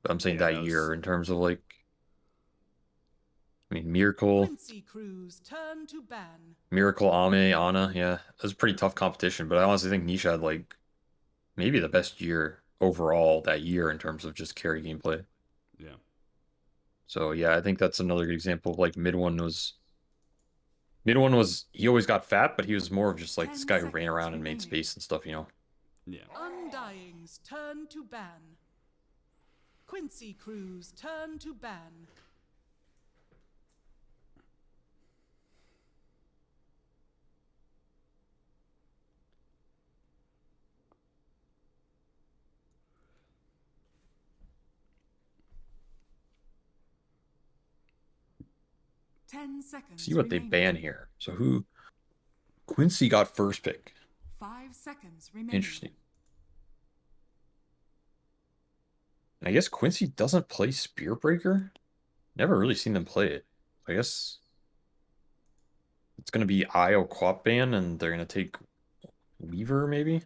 But I'm saying Yeah, that that was. year in terms of like, I mean, Miracle, Quincy Crew's turn to ban. Miracle, Ame, Ana. Yeah, it was a pretty tough competition. But I honestly think Nisha had like maybe the best year overall that year in terms of just carry gameplay. Yeah. So yeah, I think that's another good example of like mid one was he always got fat, but he was more of just like this 10 guy who ran seconds around and made remaining. space and stuff, you know. Yeah. Undying's turn to ban. Quincy Crew's turn to ban. Ten See seconds what they remaining. ban here. So who Quincy got first pick. 5 seconds remaining. Interesting. And I guess Quincy doesn't play Spearbreaker. Never really seen them play it. I guess it's gonna be IO Quap ban and they're gonna take Weaver maybe.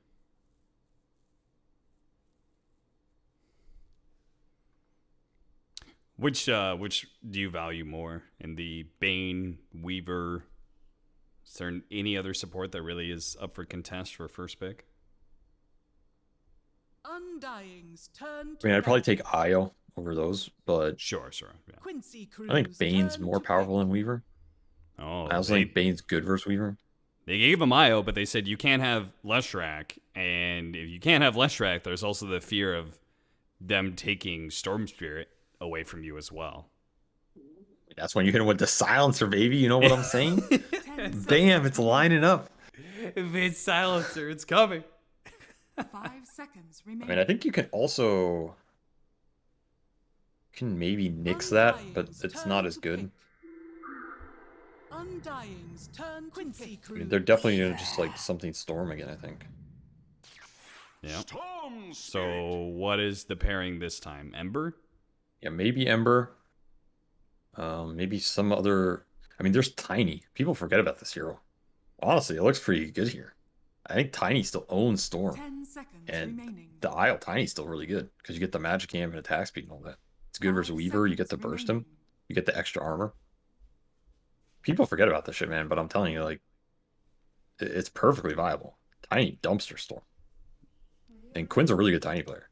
Which do you value more in the Bane, Weaver? Is there any other support that really is up for contest for first pick? Undying's turn I to mean, I'd probably ban. take IO over those, but Sure, sure. Yeah. Quincy I think Crew's Bane's turn more to pick. powerful than Weaver. I Oh, also think Bane's good versus Weaver. they gave him IO, but they said you can't have Leshrac, and if you can't have Leshrac, there's also the fear of them taking Storm Spirit away from you as well. That's when you hit him with the silencer, baby. You know what I'm saying? 10 Damn, it's seconds lining up. If it's silencer, it's coming. 5 seconds I remaining. mean, I think you can maybe nix that, but Undying's it's turn not as to good. pick. Undying's turn Quincy I Crew. mean, they're definitely gonna just like something Storm again, I think. Yeah. So what is the pairing this time? Ember? Yeah, maybe Ember. Maybe some other. I mean, there's Tiny. People forget about this hero. Honestly, it looks pretty good here. I think Tiny still owns Storm, 10 seconds and remaining. the Isle Tiny's still really good because you get the magic amp and attack speed and all that. It's good 5 versus Weaver. You get to seconds burst him. remaining. You get the extra armor. People forget about this shit, man. But I'm telling you, like, it's perfectly viable. Tiny dumpster Storm, and Quinn's a really good Tiny player.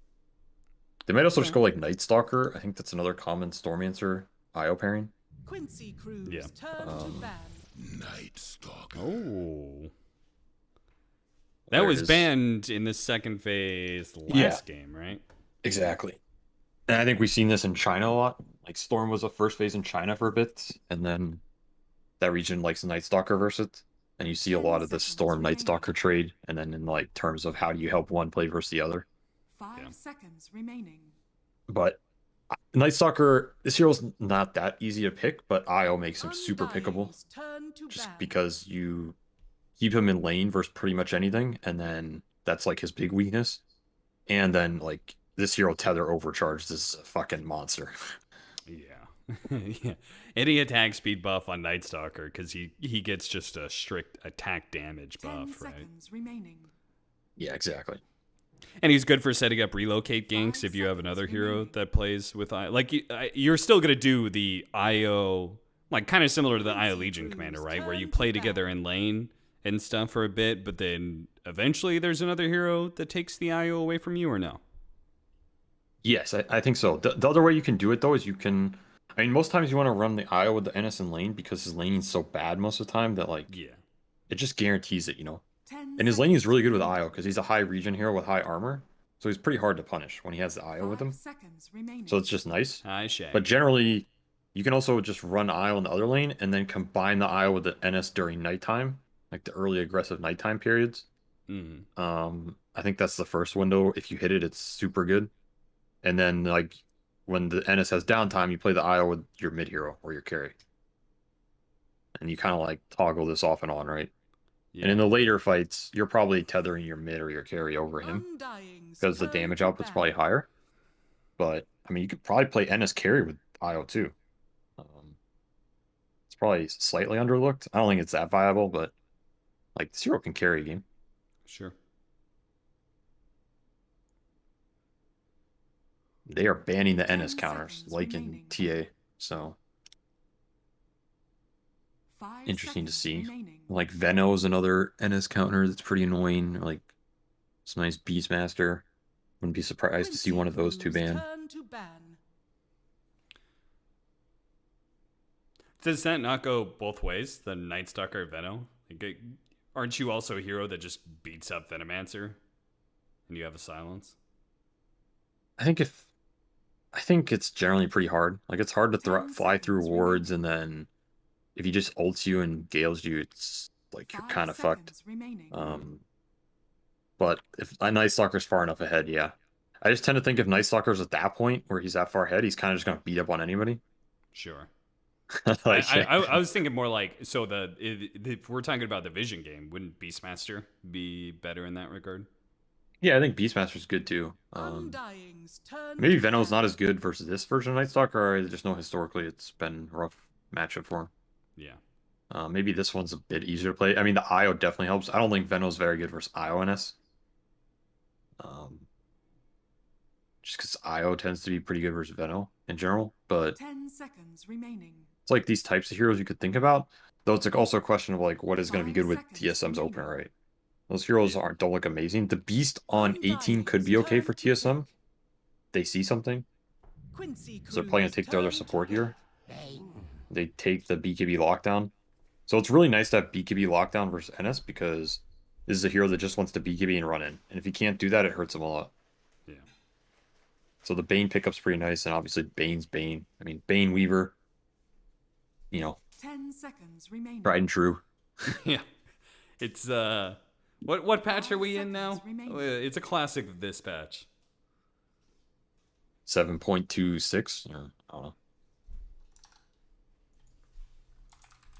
They might also just Okay. go like Night Stalker. I think that's another common Stormancer IO pairing. Quincy Crew's Yeah. turn to ban. Night Stalker. Oh. That There it was is. banned in the second phase last game, right? Exactly. And I think we've seen this in China a lot. Like Storm was a first phase in China for a bit, and then that region likes Night Stalker versus it. And you see a 10 lot of the seconds Storm Night remaining. Stalker trade, and then in like terms of how do you help one play versus the other. 5 Yeah. seconds remaining. But Night Stalker, this hero's not that easy to pick, but IO makes him super pickable Undying's turn to just ban. because you keep him in lane versus pretty much anything, and then that's like his big weakness. And then like this hero Tether overcharged is a fucking monster. Yeah. Yeah. Any attack speed buff on Night Stalker because he gets just a strict attack damage 10 buff, right? seconds remaining. Yeah, exactly. And he's good for setting up relocate ganks if you have another hero that plays with you're still gonna do the IO like kind of similar to the IO Legion commander, right? Where you play together in lane and stuff for a bit, but then eventually there's another hero that takes the IO away from you, or no? Yes, I think so. The other way you can do it though is you can. I mean, most times you want to run the IO with the NS in lane because his laning's so bad most of the time that like Yeah. it just guarantees it, you know. 10 And his laning is seconds really good with remaining. IO because he's a high regen hero with high armor, so he's pretty hard to punish when he has the IO with 5 him. seconds remaining. So it's just nice. Hi, Shay. But generally, you can also just run IO in the other lane and then combine the IO with the NS during nighttime, like the early aggressive nighttime periods. Mm. I think that's the first window. If you hit it, it's super good. And then like when the NS has downtime, you play the IO with your mid hero or your carry. And you kind of like toggle this off and on, right? Yeah. And in the later fights, you're probably tethering your mid or your carry over him Undying's because the turn damage to output's ban. probably higher. But I mean, you could probably play NS carry with IO too. It's probably slightly underlooked. I don't think it's that viable, but like Zero can carry a game. Sure. They are banning the 10 NS counters, seconds like in remaining. TA. So 5 interesting to seconds see. remaining. Like Veno is another NS counter that's pretty annoying. Like it's a nice Beastmaster. Wouldn't be surprised to see Quincy one of those two Crew's banned. turn to ban. Does that not go both ways? The Night Stalker Venom? Like, aren't you also a hero that just beats up Venomancer, and you have a silence? I think it's generally pretty hard. Like it's hard to 10 fly through seconds wards, remaining. and then if he just ults you and gales you, it's like you're 5 kind of fucked. seconds remaining. But if a Night Stalker's far enough ahead, yeah. I just tend to think if Night Stalker's at that point where he's that far ahead, he's kind of just gonna beat up on anybody. Sure. Like, I was thinking more like, so if we're talking about the Vision game, wouldn't Beastmaster be better in that regard? yeah, I think Beastmaster's good too. Undying's turn Maybe to Venom's ban. not as good versus this version of Night Stalker, or I just know historically it's been a rough matchup for him. Yeah. Maybe this one's a bit easier to play. I mean, the IO definitely helps. I don't think Venom's very good versus IONS. Just because IO tends to be pretty good versus Venom in general. But 10 seconds remaining. it's like these types of heroes you could think about. Though it's like also a question of like what is going to be 5 good with seconds TSM's remaining. opener, right? Those heroes don't look amazing. The Beast on 18 could be okay for TSM. They see something. Quincy So they're probably going to take their other support here. They take the BKB lockdown. So it's really nice to have BKB lockdown versus NS because this is a hero that just wants to BKB and run in. And if you can't do that, it hurts him a lot. Yeah. So the Bane pickup's pretty nice, and obviously Bane's Bane. I mean, Bane Weaver, 10 seconds remaining. tried and true. Yeah. It's what patch are we in now? seconds remaining. It's a classic of this patch. 7.26, or I don't know.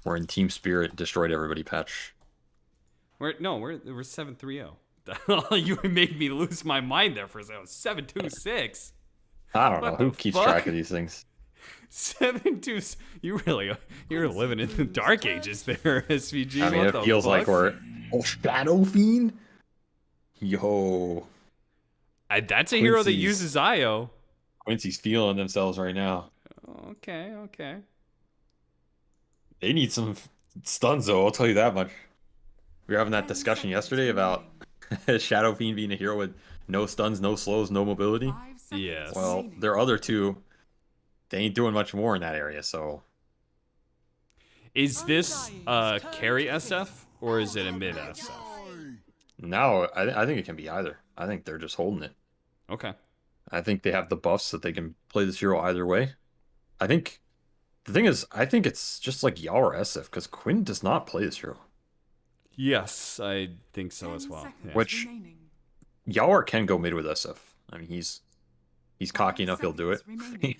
We're in Team Spirit, destroyed everybody patch. We're 730. You made me lose my mind there for a second. 726. I don't know. What Who the keeps fuck? track of these things? 72. You're living in the dark ages there, SVG. I mean, What it the feels like fuck? we're... Oh, Shadow Fiend? Yo. That's a hero that Quincy's- uses IO. Quincy's feeling themselves right now. Okay. They need some stuns, though. I'll tell you that much. We were having that 10 discussion seconds yesterday about Shadow Fiend being a hero with no stuns, no slows, no mobility. 5 seconds Yes. Well, remaining. their other two, they ain't doing much more in that area, so... Is this carry SF or is it a mid SF? No, I think it can be either. I think they're just holding it. Okay. I think they have the buffs that they can play this hero either way. I think... The thing is, I think it's just like Yao or SF, because Quinn does not play this hero. Yes, I think so 10 as well. seconds Yeah. Which- remaining. Yaor can go mid with SF. I mean, he's cocky enough, he'll do it. Remaining.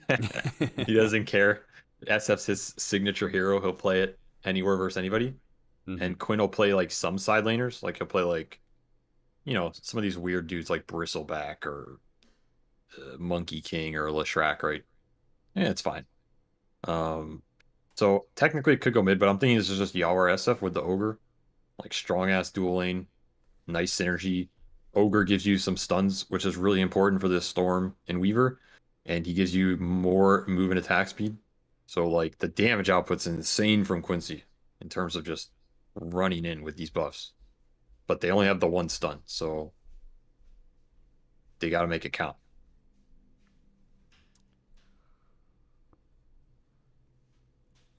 He doesn't care. SF's his signature hero. He'll play it anywhere versus anybody. Mhm. And Quinn will play like some side laners. Like he'll play like, some of these weird dudes like Bristleback or Monkey King or Leshrac, right? Yeah, it's fine. So technically it could go mid, but I'm thinking this is just Yaor SF with the Ogre. Like strong ass dual lane, nice synergy. Ogre gives you some stuns, which is really important for this Storm and Weaver, and he gives you more move and attack speed. So like the damage output's insane from Quincy in terms of just running in with these buffs. But they only have the one stun, so they got to make it count.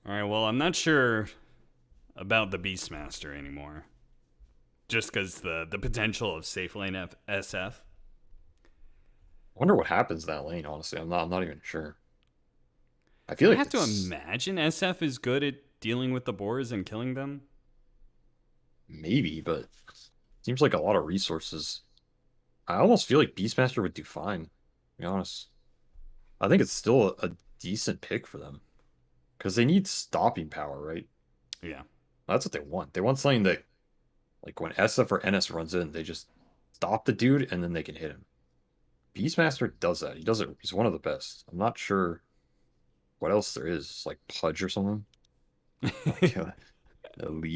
All right, well, I'm not sure about the Beastmaster anymore. Just because the potential of safe lane SF. I wonder what happens in that lane, honestly. I'm not even sure. I feel like I have to it's- imagine SF is good at dealing with the boars and killing them. Maybe, but seems like a lot of resources. I almost feel like Beastmaster would do fine, to be honest. I think it's still a decent pick for them. Because they need stopping power, right? Yeah. That's what they want. They want something that, like when SF or NS runs in, they just stop the dude and then they can hit him. Beastmaster does that. He does it. He's one of the best. I'm not sure what else there is. Like Pudge or something. Like,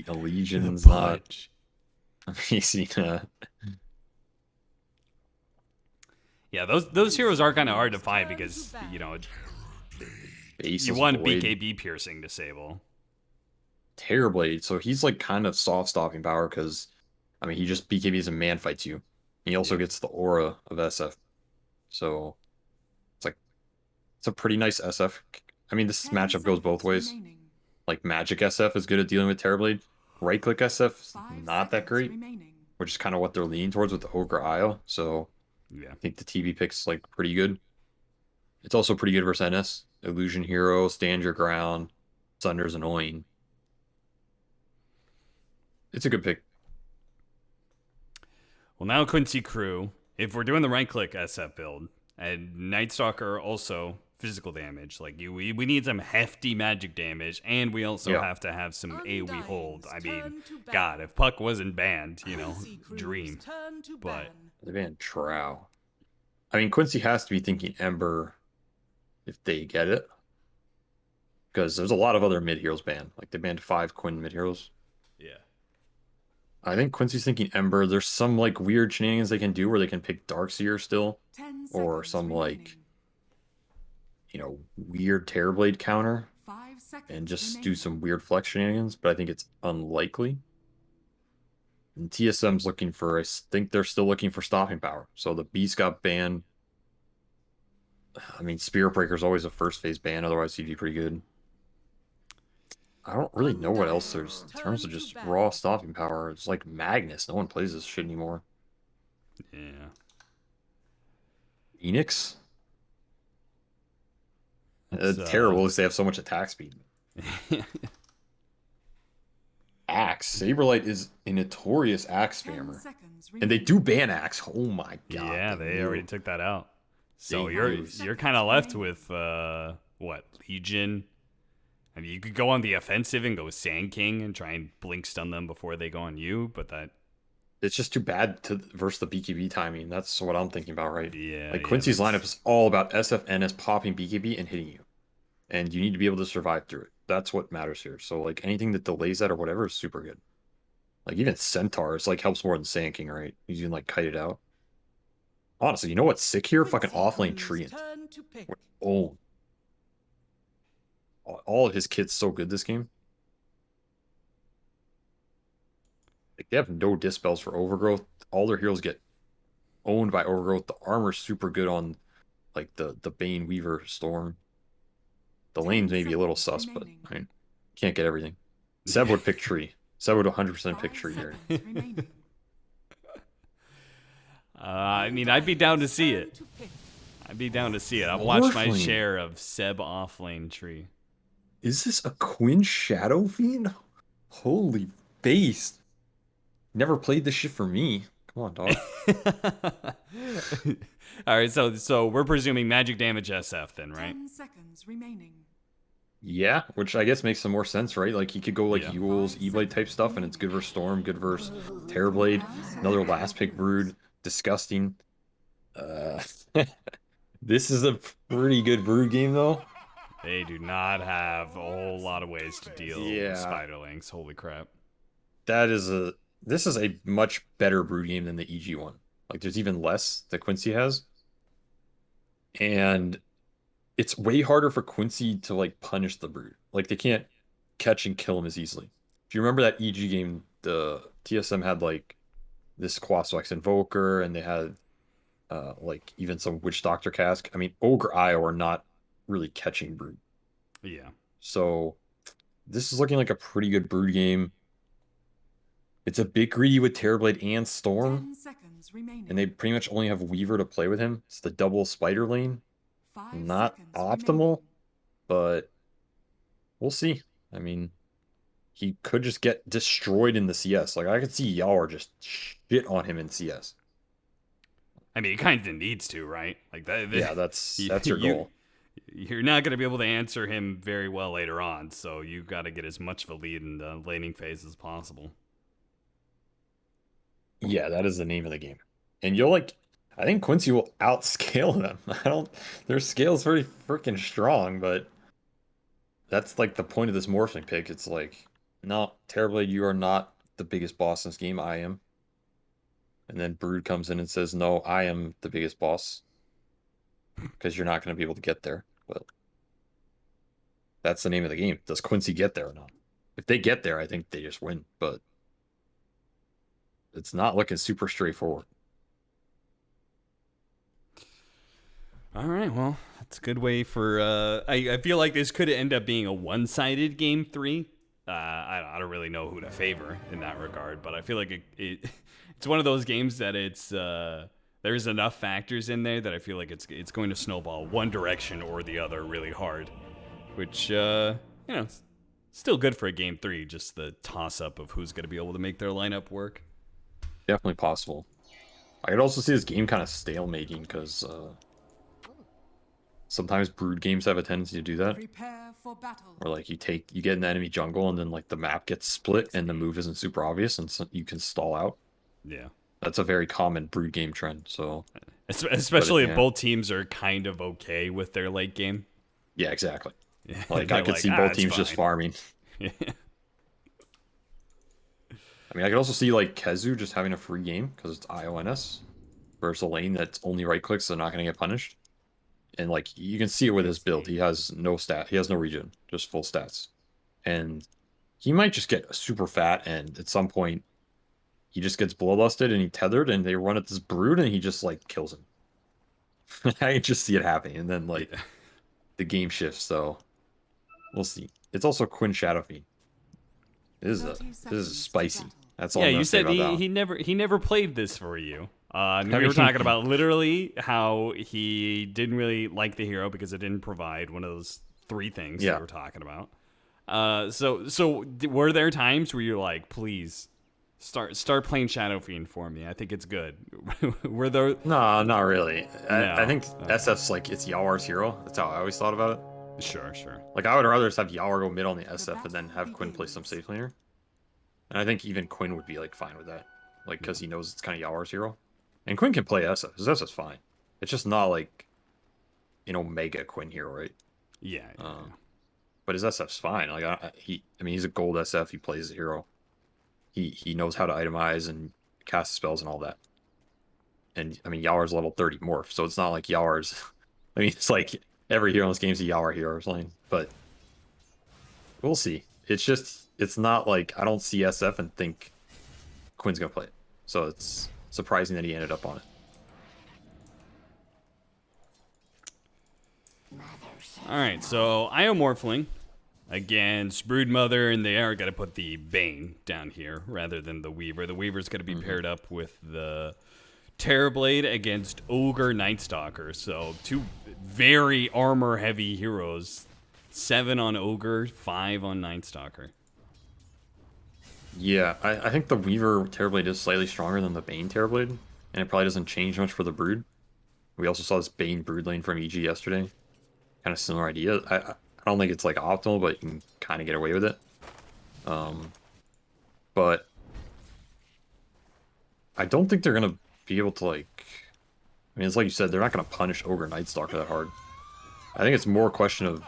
a Legion's not Pudge. amazing. Yeah, those heroes are kind of hard to find because, you Baseless want Void. BKB piercing disable. Terrorblade. So he's like kind of soft stopping power because, I mean, he just BKBs and man fights you. He also Yeah. gets the aura of SF. So it's like, it's a pretty nice SF. I mean, this 10 matchup goes both seconds ways. remaining. Like Magic SF is good at dealing with Terrorblade. Right click SF is 5 not that seconds great, remaining. which is kind of what they're leaning towards with the Ogre Isle. So Yeah. I think the TV pick's like pretty good. It's also pretty good versus NS. Illusion Hero, Stand Your Ground, Thunder's annoying. It's a good pick. Well, now Quincy Crew, if we're doing the right click SF build, and Night Stalker also physical damage, like we need some hefty magic damage, and we also Yeah. have to have some AoE hold. I mean, Turn to ban. God, if Puck wasn't banned, Quincy Crew's dream. turn to But- ban. They banned Trow. I mean, Quincy has to be thinking Ember if they get it. Because there's a lot of other mid heroes banned. Like they banned 5 Quinn mid heroes. Yeah. I think Quincy's thinking Ember. There's some like weird shenanigans they can do where they can pick Darkseer still. 10 Or seconds some like, remaining. weird Terrorblade counter. 5 seconds And just do remaining. some weird flex shenanigans. But I think it's unlikely. And TSM's looking for, I think they're still looking for stopping power. So the Beast got banned. I mean, Spirit Breaker's always a first phase ban, otherwise he'd be pretty good. I don't really know what else there's in terms of just raw stopping power. It's like Magnus. No one plays this shit anymore. Yeah. Phoenix? It's, terrible because they have so much attack speed. Axe. Saberlight is a notorious Axe 10 spammer. seconds And they remaining. do ban Axe. Oh my god. Yeah, they already took that out. So They you're knew. you're kind of left with what, Legion? I mean, you could go on the offensive and go Sand King and try and blink stun them before they go on you, but that It's just too bad to versus the BKB timing. That's what I'm thinking about, right? yeah, Like yeah, Quincy's that's- lineup is all about SFNS popping BKB and hitting you. And you need to be able to survive through it. That's what matters here. So like anything that delays that or whatever is super good. Like even Centaurs like helps more than Sand King, right? You can like kite it out. Honestly, you know what's sick here? Fucking offlane Quincy Treant. Crew's turn to pick. Oh. All of his kits so good this game. Like they have no dispels for Overgrowth. All their heroes get owned by Overgrowth. The armor's super good on like the Bane Weaver Storm. The 10 lanes may be a little seconds sus, but remaining. I mean, can't get everything. Seb would pick Tree. Seb would 100% pick 5 Tree here. seconds remaining. I mean, I'd be down to see it. Turn to pick. I'd be down to see it. I've watched my Morphling. share of Seb offlane tree. Is this a Quinn Shadow Fiend? Holy face. Never played this shit for me. Come on, dog. All right, so we're presuming magic damage SF then, right? 10 seconds remaining. Yeah, which I guess makes some more sense, right? Like he could go like Yeah. Yule's E-Blade type stuff, and it's good versus Storm, good versus Terrorblade. Another last pick Brood, disgusting. This is a pretty good Brood game though. They do not have a whole lot of ways to deal Yeah. with Spiderlings. Holy crap. This is a much better Brood game than the EG one. Like there's even less that Quincy has. And it's way harder for Quincy to like punish the Brood. Like they can't catch and kill him as easily. If you remember that EG game, the TSM had like this Quaswex Invoker, and they had like even some Witch Doctor Cask. I mean, Ogre Io are not really catching Brood. Yeah. So this is looking like a pretty good Brood game. It's a bit greedy with Terrorblade and Storm, 10 seconds remaining. and they pretty much only have Weaver to play with him. It's the double spider lane. 5 Not seconds optimal, remaining. but we'll see. I mean, he could just get destroyed in the CS. Like I could see Yar just shit on him in CS. I mean, it kind of needs to, right? Like that. Yeah, that's your you- goal. You're not going to be able to answer him very well later on, so you got to get as much of a lead in the laning phase as possible. Yeah, that is the name of the game. And you'll like, I think Quincy will outscale them. Their scale's very freaking strong, but that's like the point of this morphing pick. It's like, no, Terrorblade, you are not the biggest boss in this game. I am. And then Brood comes in and says, no, I am the biggest boss. because you're not going to be able to get there. But that's the name of the game. Does Quincy get there or not? If they get there, I think they just win. But it's not looking super straightforward. All right, well, that's a good way for. I feel like this could end up being a one-sided game 3. I don't really know who to favor in that regard, but I feel like it's one of those games that there's enough factors in there that I feel like it's going to snowball one direction or the other really hard, which it's still good for a game 3. Just the toss-up of who's going to be able to make their lineup work. Definitely possible. I could also see this game kind of stalemating because sometimes brood games have a tendency to do that. Prepare for battle. Where like you get an enemy jungle and then like the map gets split and the move isn't super obvious and so you can stall out. Yeah. That's a very common brood game trend. So especially if both teams are kind of okay with their late game. Yeah, exactly. Yeah. Like I could see both teams just farming. Yeah. I mean, I could also see like Kezu just having a free game because it's IONS versus a lane that's only right clicks, so they're not going to get punished. And like you can see it with his build, he has no regen, just full stats, and he might just get super fat. And at some point, he just gets bloodlusted and he tethered, and they run at this brood, and he just like kills him. I can just see it happening, and then like the game shifts. So we'll see. It's also Quinn Shadowfiend. This is spicy. That's all. Yeah, I'm you said say about he never played this for you. We were talking about literally how he didn't really like the hero because it didn't provide one of those 3 things that we were talking about. So were there times where you're like, please start playing Shadowfiend for me? I think it's good. Were there? No, not really. No. I think SF's like it's Yawar's hero. That's how I always thought about it. Sure. Like I would rather just have Yawar go mid on the SF and then have Quinn play some safe laner. And I think even Quinn would be like fine with that, like because he knows it's kind of Yawar's hero. And Quinn can play SF. His SF's fine. It's just not like an Omega Quinn hero, right? Yeah. But his SF's fine. Like I mean, he's a gold SF. He plays the hero. He knows how to itemize and cast spells and all that. And I mean, Yawar's level 30 morph, so it's not like Yawar's. I mean, it's like every hero in this game's a Yawar hero or something. But we'll see. It's not like I don't see SF and think Quinn's gonna play it. So it's surprising that he ended up on it. All right, so IO Morphling against Broodmother, and they are going to put the Bane down here rather than the Weaver. The Weaver's going to be paired up with the Terrorblade against Ogre Nightstalker. So 2 very armor-heavy heroes. 7 on Ogre, 5 on Nightstalker. Yeah, I think the Weaver Terrorblade is slightly stronger than the Bane Terrorblade, and it probably doesn't change much for the Brood. We also saw this Bane Brood lane from EG yesterday. Kind of similar idea. I don't think it's like optimal, but you can kind of get away with it. But I don't think they're gonna be able to like. I mean, it's like you said, they're not gonna punish Ogre Nightstalker that hard. I think it's more a question of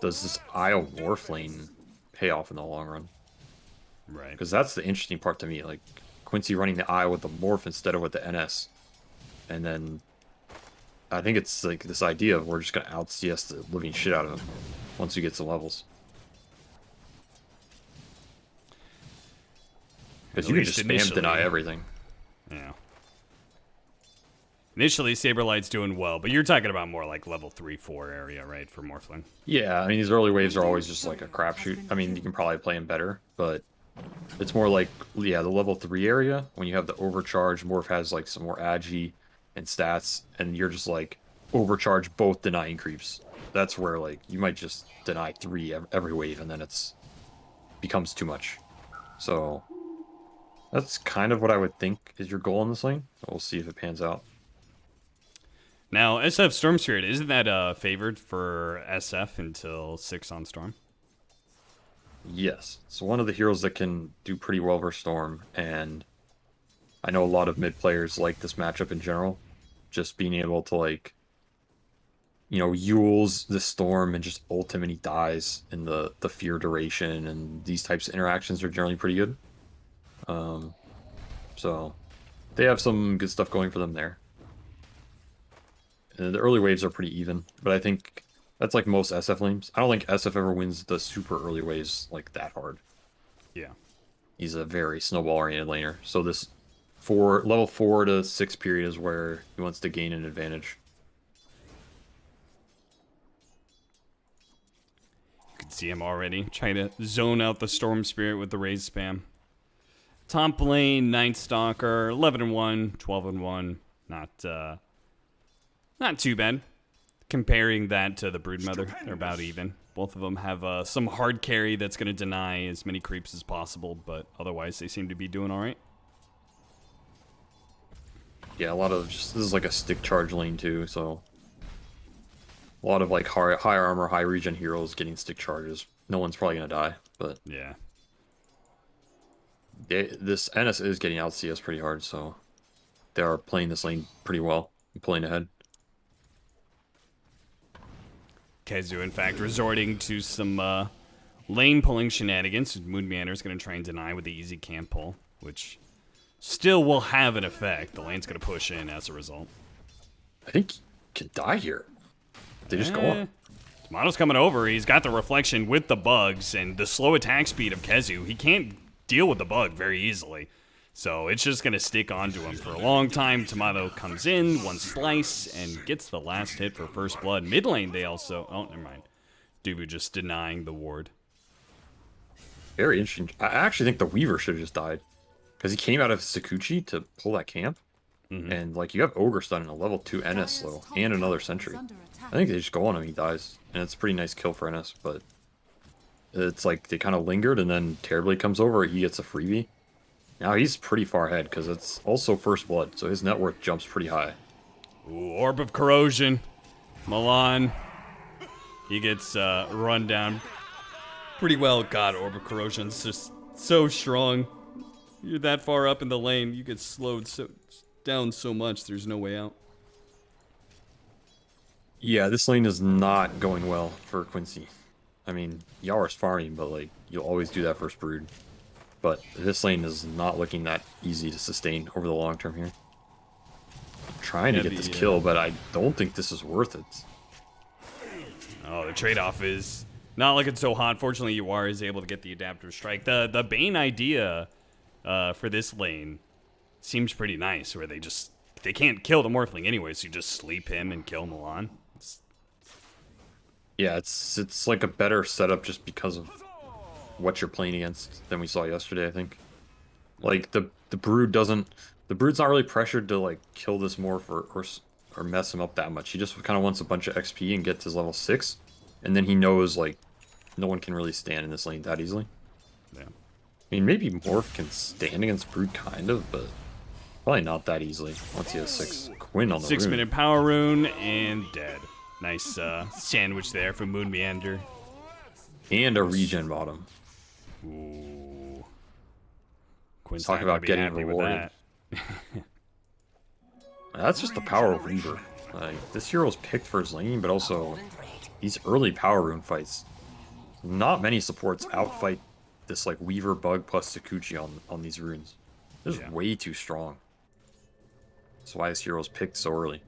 does this IO Morph lane pay off in the long run? Right. Because that's the interesting part to me. Like Quincy running the IO with the Morph instead of with the NS, and then I think it's like this idea of we're just gonna out CS the living shit out of him once he gets the levels. Because you can just spam deny everything. Yeah. Initially, Saberlight's doing well, but you're talking about more like level 3-4 area, right, for Morphling? Yeah, I mean, these early waves are always just like a crapshoot. I mean, you can probably play him better, but it's more like, yeah, the level 3 area, when you have the overcharge, Morph has like some more agi and stats, and you're just like overcharge both denying creeps. That's where like you might just deny 3 every wave, and then it's becomes too much. So that's kind of what I would think is your goal in this lane. We'll see if it pans out. Now, SF Storm Spirit, isn't that favored for SF until 6 on Storm? Yes. It's one of the heroes that can do pretty well versus Storm, and I know a lot of mid players like this matchup in general. Just being able to, like, you know, Yules the Storm and just ult him and he dies in the fear duration, and these types of interactions are generally pretty good. So they have some good stuff going for them there. The early waves are pretty even, but I think that's like most SF lanes. I don't think SF ever wins the super early waves like that hard. Yeah. He's a very snowball-oriented laner. So this level 4 to 6 period is where he wants to gain an advantage. You can see him already trying to zone out the Storm Spirit with the raise spam. Top lane, Night Stalker, 11-1, 12-1. Not too bad. Comparing that to the Broodmother, they're about even. Both of them have some hard carry that's going to deny as many creeps as possible, but otherwise they seem to be doing all right. Yeah, a lot of this is like a stick charge lane too, so a lot of like high armor, high regen heroes getting stick charges. No one's probably gonna die, but Yeah. this NS is getting out CS pretty hard, so they are playing this lane pretty well and pulling ahead. Kezu, in fact, resorting to some lane pulling shenanigans. Moonmeander's going to try and deny with the easy camp pull, which still will have an effect. The lane's going to push in as a result. I think he can die here. They just go on. Tomato's coming over. He's got the reflection with the bugs and the slow attack speed of Kezu. He can't deal with the bug very easily. So it's just going to stick onto him for a long time. Tomato comes in, one slice, and gets the last hit for first blood. Mid lane, they also... Oh, never mind. Dubu just denying the ward. Very interesting. I actually think the Weaver should have just died. Because he came out of Sakuchi to pull that camp. And, like, you have Ogre Stun and a level 2 NS slow, and another Sentry. I think they just go on him, he dies. And it's a pretty nice kill for NS, but... It's like, they kind of lingered, and then Terribly comes over, he gets a freebie. Now he's pretty far ahead, because it's also first blood, so his net worth jumps pretty high. Ooh, Orb of Corrosion. Milan. He gets run down pretty well. God, Orb of Corrosion's just so strong. You're that far up in the lane, you get slowed down so much, there's no way out. Yeah, this lane is not going well for Quincy. I mean, Yawar's farming, but, like, you'll always do that first brood. But this lane is not looking that easy to sustain over the long term here. I'm trying to get this kill, but I don't think this is worth it. Oh, the trade-off is not looking so hot. Fortunately, Yawar is able to get the adaptive strike. The Bane idea for this lane seems pretty nice, where they can't kill the Morphling anyway, so you just sleep him and kill Milan. Yeah, it's like a better setup just because of what you're playing against than we saw yesterday, I think. Like, the Brood's not really pressured to, like, kill this Morph or mess him up that much. He just kind of wants a bunch of XP and get to level 6, and then he knows, like, no one can really stand in this lane that easily. Yeah. I mean, maybe Morph can stand against Brood, kind of, but probably not that easily once he has 6 Quinn on the 6-minute power rune, and dead. Nice sandwich there from Moon Meander. And a regen bottom. Ooh. Quinn's Talk about getting rewarded. That. That's just the power of Weaver. Like, this hero's picked for his lane, but also these early power rune fights. Not many supports outfight this, like, Weaver bug plus Sakuchi on these runes. This is way too strong. That's why this hero's picked so early.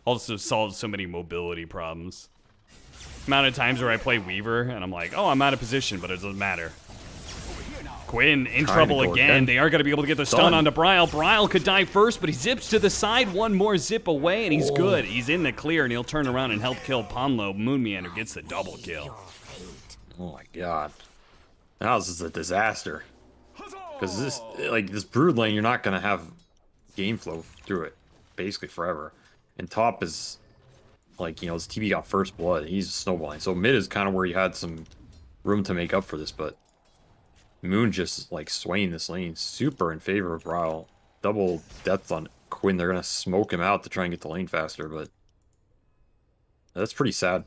Also solves so many mobility problems. Amount of times where I play Weaver and I'm like, oh, I'm out of position, but it doesn't matter. Quinn in trouble again. They are going to be able to get the stun onto Bryle. Bryle could die first, but he zips to the side. One more zip away, and he's good. He's in the clear, and he'll turn around and help kill Ponlo. Moon Meander gets the double kill. Oh my god. Now this is a disaster. Because this Brood lane, you're not going to have game flow through it, basically forever. And top is, like, you know, his TB got first blood. He's snowballing. So mid is kind of where you had some room to make up for this, but Moon just, like, swaying this lane super in favor of Bryle. Double depth on Quinn. They're going to smoke him out to try and get the lane faster, but that's pretty sad.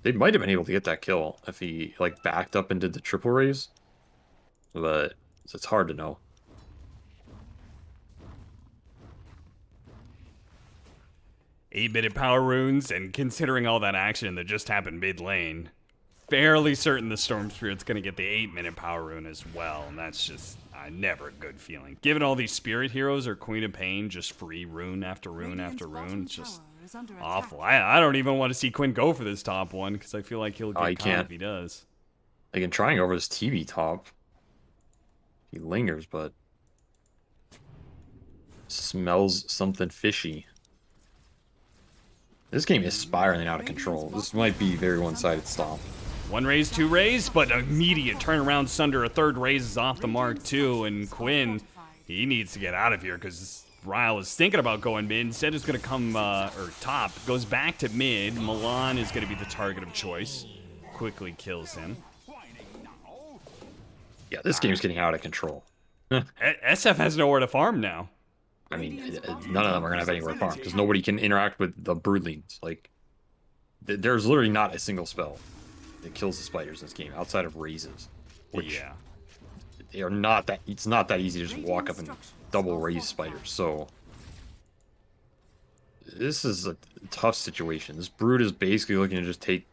They might have been able to get that kill if he, like, backed up and did the triple raise, but it's hard to know. 8-minute power runes, and considering all that action that just happened mid lane, fairly certain the Storm Spirit's going to get the 8-minute power rune as well, and that's just never a good feeling. Given all these Spirit heroes or Queen of Pain just free rune after rune after rune, it's just awful. I don't even want to see Quinn go for this top one, because I feel like he'll get caught if he does. Like, trying over this TV top. He lingers, but smells something fishy. This game is spiraling out of control. This might be very one-sided stop. 1 raise, 2 raise, but immediate turnaround Sunder. A 3rd raise is off the mark too, and Quinn, he needs to get out of here because Ryle is thinking about going mid. Instead, it's going to come, or top. Goes back to mid. Milan is going to be the target of choice. Quickly kills him. Yeah, this game's getting out of control. SF has nowhere to farm now. I mean, none of them are going to have anywhere to farm because nobody can interact with the broodlings. Like, there's literally not a single spell that kills the spiders in this game outside of raises. Which they are not that, it's not that easy to just walk up and double raise spiders. So, this is a tough situation. This brood is basically looking to just take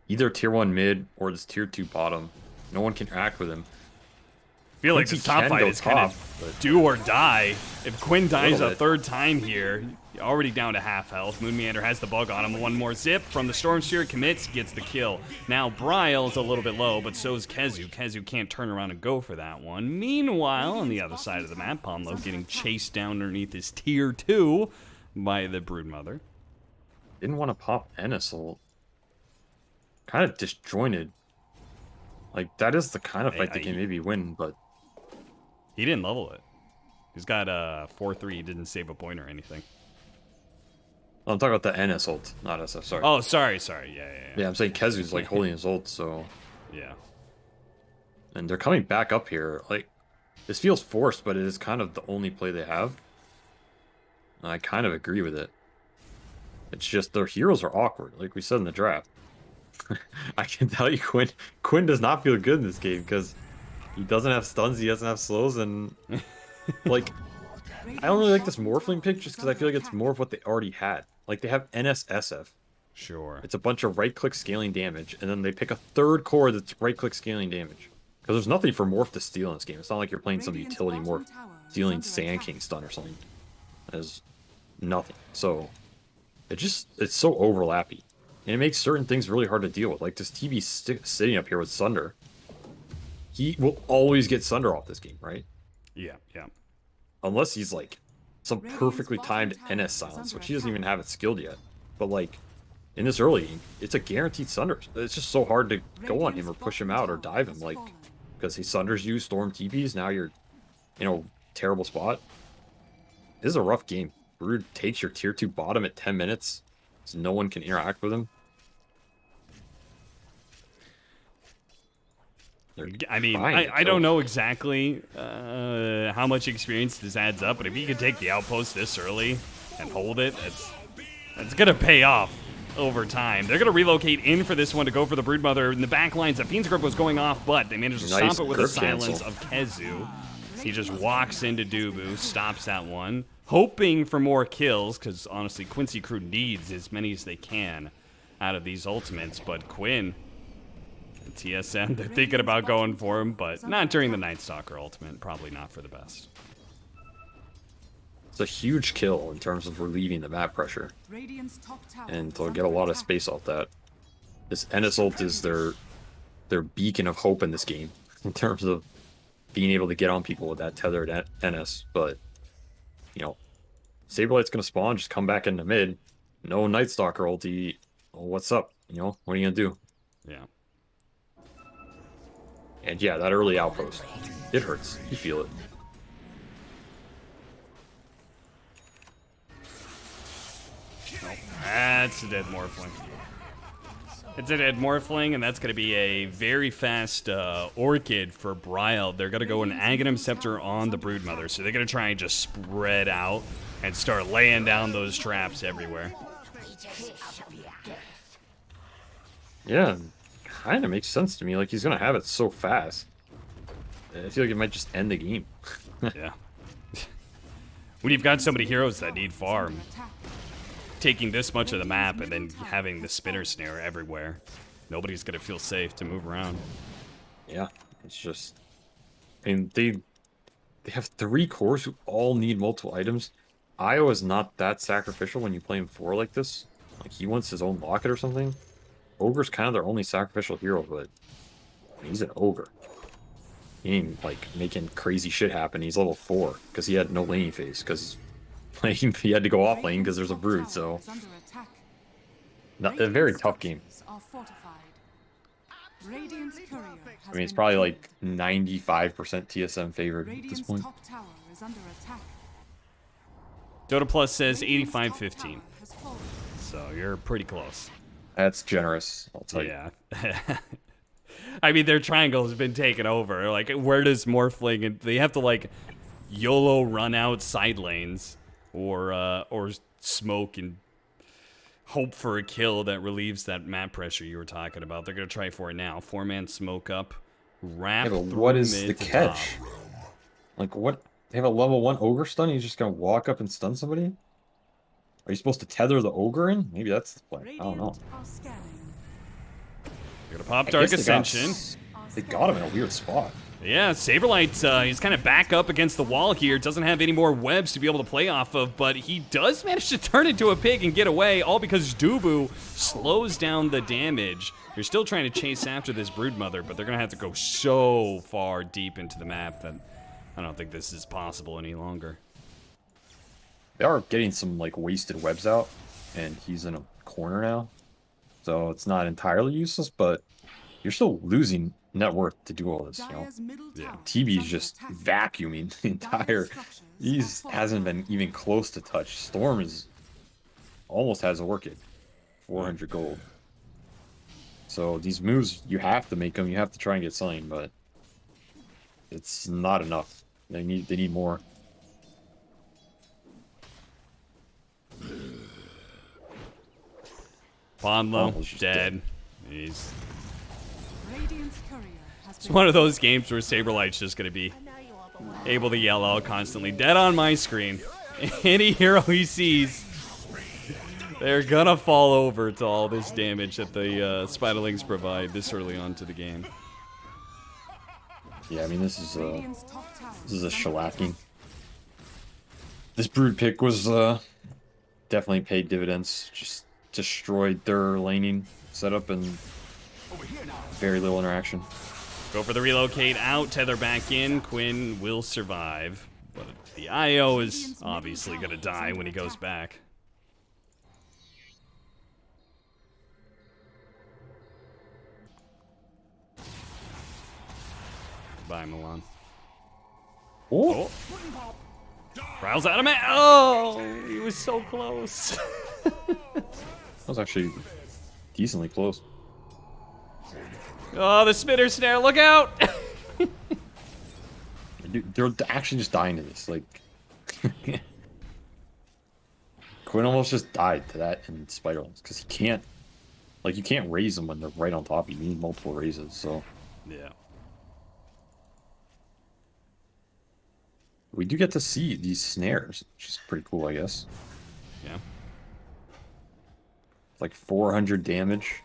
either tier 1 mid or this tier 2 bottom. No one can interact with him. I feel like this top fight is kind of do or die. If Quinn dies a 3rd time here, already down to half health. Moon Meander has the bug on him. 1 more zip from the Storm Sphere, commits, gets the kill. Now Bryle's a little bit low, but so is Kezu. Kezu can't turn around and go for that one. Meanwhile, on the other side of the map, Pomlo getting chased down underneath his tier 2 by the Broodmother. Didn't want to pop Enisol. Kind of disjointed. Like, that is the kind of fight that can maybe win, but he didn't level it. He's got a 4-3. He didn't save a point or anything. Oh, I'm talking about the NS ult, not SF. Sorry. Oh, sorry. Yeah. Yeah, I'm saying Kezu's like holding his ult, so. Yeah. And they're coming back up here. Like, this feels forced, but it is kind of the only play they have. And I kind of agree with it. It's just their heroes are awkward, like we said in the draft. I can tell you, Quinn does not feel good in this game because he doesn't have stuns, he doesn't have slows, and like, I don't really like this Morphling pick just because I feel like it's more of what they already had. Like, they have NSSF. Sure. It's a bunch of right-click scaling damage, and then they pick a 3rd core that's right-click scaling damage. Because there's nothing for Morph to steal in this game. It's not like you're playing some utility Morph stealing Sand King stun or something. There's nothing. So, it's so overlappy. And it makes certain things really hard to deal with. Like, this TB sitting up here with Sunder. He will always get Sunder off this game, right? Yeah. Unless he's, like, some perfectly timed NS silence, which he doesn't even have it skilled yet. But, like, in this early game, it's a guaranteed Sunder. It's just so hard to go on him or push him out or dive him, like, because he Sunders you, Storm TPs, now you're in a terrible spot. This is a rough game. Brood takes your tier 2 bottom at 10 minutes, so no one can interact with him. I mean, I don't know exactly how much experience this adds up, but if he could take the outpost this early and hold it, it's going to pay off over time. They're going to relocate in for this one to go for the Broodmother. In the back lines, the Fiend's Grip was going off, but they managed to stop it with a silence of Kezu. He just walks into Dubu, stops that one, hoping for more kills, because honestly, Quincy Crew needs as many as they can out of these ultimates, but Quinn... TSM, they're thinking about going for him, but not during the Night Stalker ultimate. Probably not for the best. It's a huge kill in terms of relieving the map pressure. And they'll get a lot of space off that. This NS ult is their beacon of hope in this game, in terms of being able to get on people with that tethered NS. But, you know, Saberlight's going to spawn, just come back into mid. No Night Stalker ulti. Well, what's up? You know, what are you going to do? Yeah. And yeah, that early outpost, it hurts. You feel it. That's a dead Morphling. It's a dead Morphling, and that's going to be a very fast Orchid for Bryle. They're going to go an Aghanim Scepter on the Broodmother, so they're going to try and just spread out and start laying down those traps everywhere. Yeah. Kind of makes sense to me. Like, he's gonna have it so fast. I feel like it might just end the game. Yeah. When you've got so many heroes that need farm, taking this much of the map and then having the spinner snare everywhere, Nobody's gonna feel safe to move around. Yeah, it's just. I mean, they have 3 cores who all need multiple items. Io is not that sacrificial when you play him 4 like this. Like, he wants his own locket or something. Ogre's kind of their only sacrificial hero, but he's an ogre. He ain't, like, making crazy shit happen. He's level 4, because he had no laning phase, because he had to go off lane because there's a brood, so... a very tough game. I mean, it's probably like 95% TSM favored at this point. Dota Plus says 85-15. So you're pretty close. That's generous, I'll tell you. Yeah. I mean, their triangle has been taken over. Like, where does Morphling... And they have to, like, YOLO run out side lanes or smoke and hope for a kill that relieves that map pressure you were talking about. They're going to try for it now. 4-man smoke up. Wrap Yeah, but what is the catch? Like, what? They have a level 1 ogre stun? He's just going to walk up and stun somebody? Are you supposed to tether the ogre in? Maybe that's the plan. I don't know. You're going to pop Dark Ascension. They got him in a weird spot. Yeah, Saberlight, he's kind of back up against the wall here. Doesn't have any more webs to be able to play off of, but he does manage to turn into a pig and get away, all because Dubu slows down the damage. They're still trying to chase after this Broodmother, but they're going to have to go so far deep into the map that I don't think this is possible any longer. They are getting some, like, wasted webs out, and he's in a corner now. So it's not entirely useless, but you're still losing net worth to do all this, you know? Yeah. TB's just vacuuming the entire... He hasn't been even close to touch. Storm is... almost has a Orchid. 400 gold. So these moves, you have to make them. You have to try and get something, but... it's not enough. They need more. Bonlo, dead. He's... It's one of those games where Saberlight's just going to be able to yell out constantly. Dead on my screen. Any hero he sees, they're going to fall over to all this damage that the Spiderlings provide this early on to the game. Yeah, I mean, this is a shellacking. This brood pick was definitely paid dividends. Just destroyed their laning setup and very little interaction. Go for the relocate out, tether back in. Quinn will survive, but the IO is obviously going to die when he goes back. Bye, Milan. Oh! Riles out of man. Oh, he was so close. That was actually decently close. Oh, the spinner snare, look out! Dude, they're actually just dying to this. Like, Quinn almost just died to that in Spiderlings because he can't, like, you can't raise them when they're right on top. You need multiple raises, so. Yeah. We do get to see these snares, which is pretty cool, I guess. Yeah. Like 400 damage.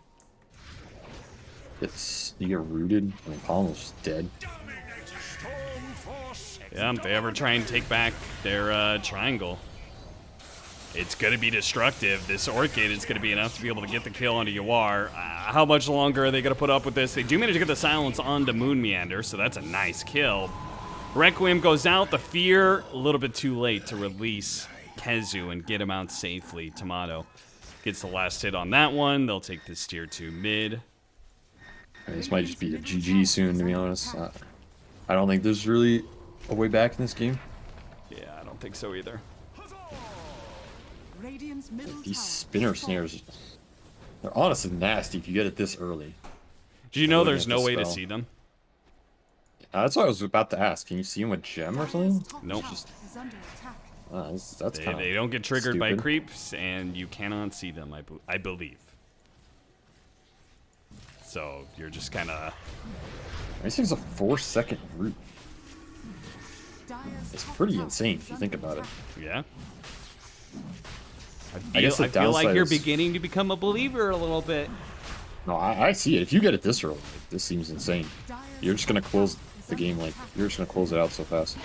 You get rooted. I mean, Palmer's dead. Yeah, if they ever try and take back their triangle, it's going to be destructive. This Orchid is going to be enough to be able to get the kill onto Yawar. How much longer are they going to put up with this? They do manage to get the silence onto Moon Meander, so that's a nice kill. Requiem goes out. The Fear, a little bit too late to release Kezu and get him out safely. Tomato gets the last hit on that one. They'll take this tier 2 mid. I mean, this might just be a GG soon, to be honest. I don't think there's really a way back in this game. Yeah, I don't think so either. These spinner snares, they're honestly nasty if you get it this early. Do you know there's no way to see them? That's what I was about to ask. Can you see them with gem or something? Nope. That's kind of they don't get triggered by stupid. creeps, and you cannot see them, I believe. So you're just kind of... This thing's a 4-second root. It's pretty insane if you think about it. Yeah. I guess the I feel like downside you're is- beginning to become a believer a little bit. No, I see it. If you get it this early, like, this seems insane. You're just gonna close the game, like, you're just gonna close it out so fast.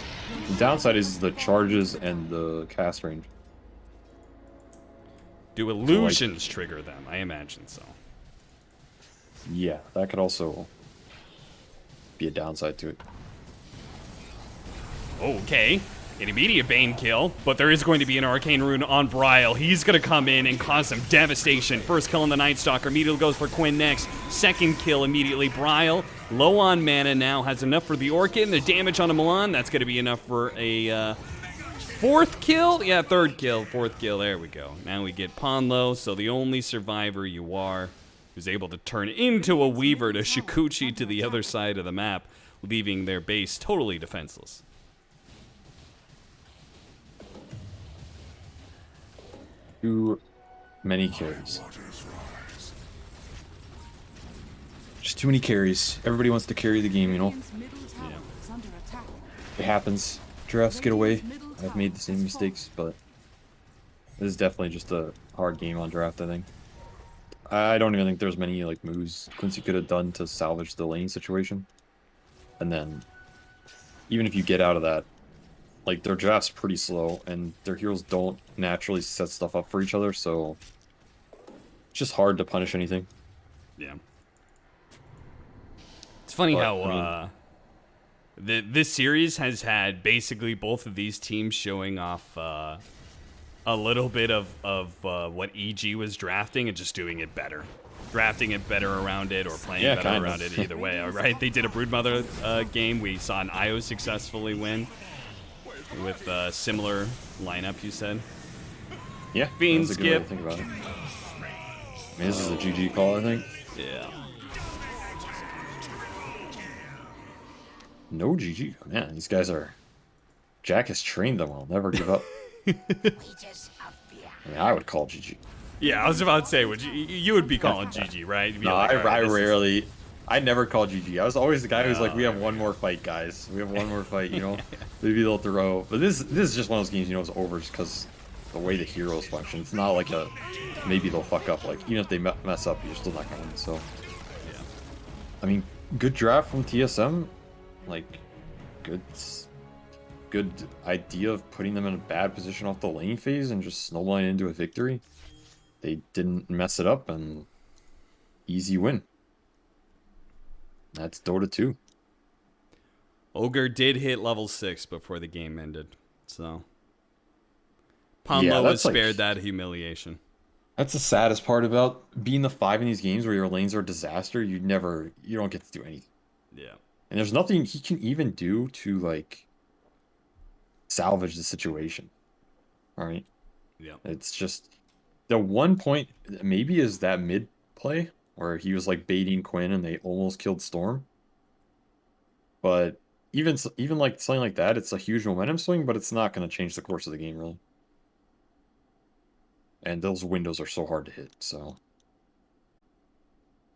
The downside is the charges and the cast range. Do illusions trigger them? I imagine so. Yeah, that could also be a downside to it. Okay. An immediate Bane kill, but there is going to be an Arcane Rune on Bryle. He's going to come in and cause some devastation. First kill on the Night Stalker, immediately goes for Quinn next. Second kill immediately. Bryle, low on mana now, has enough for the Orchid and the damage on a Milan. That's going to be enough for a fourth kill? Yeah, third kill, fourth kill. There we go. Now we get Ponlo, so the only survivor you are who's able to turn into a Weaver to Shikuchi to the other side of the map, leaving their base totally defenseless. Too many carries. Just too many carries. Everybody wants to carry the game, you know? It happens. Drafts get away. I've made the same mistakes, but this is definitely just a hard game on draft, I think. I don't even think there's many like moves Quincy could have done to salvage the lane situation. And then, even if you get out of that, like, their draft's pretty slow, and their heroes don't naturally set stuff up for each other, so it's just hard to punish anything. Yeah. It's funny But, how I mean, this series has had basically both of these teams showing off a little bit of what EG was drafting and just doing it better. Drafting it better around it or playing better around it either way, all right? They did a Broodmother game. We saw an IO successfully win with a similar lineup, you said. Yeah, Fiend that's a good way to skip. think about it. I mean, this is a GG call, I think. Yeah. No GG. Man, these guys are... Jack has trained them well. Never give up. I mean, I would call GG. Yeah, I was about to say, you would be calling GG, right? You'd be No, like, all right, I this is- rarely... I never call GG. I was always the guy who's like, we have one more fight, guys. We have one more fight, you know? Maybe they'll throw... But this is just one of those games, you know, it's over just because the way the heroes function. It's not like a... Maybe they'll fuck up. Like, even if they mess up, you're still not going to win, so... Yeah. I mean, good draft from TSM. Like, good idea of putting them in a bad position off the lane phase and just snowballing into a victory. They didn't mess it up, and easy win. That's Dota 2. Ogre did hit level 6 before the game ended, so... Yeah, Ponlo was that's like- spared that humiliation. That's the saddest part about being the 5 in these games where your lanes are a disaster. You don't get to do anything. Yeah. And there's nothing he can even do to, like, salvage the situation. Alright? Yeah. It's just... The one point, maybe, is that mid play, where he was, like, baiting Quinn and they almost killed Storm. But even like, something like that, it's a huge momentum swing, but it's not going to change the course of the game, really. And those windows are so hard to hit, so...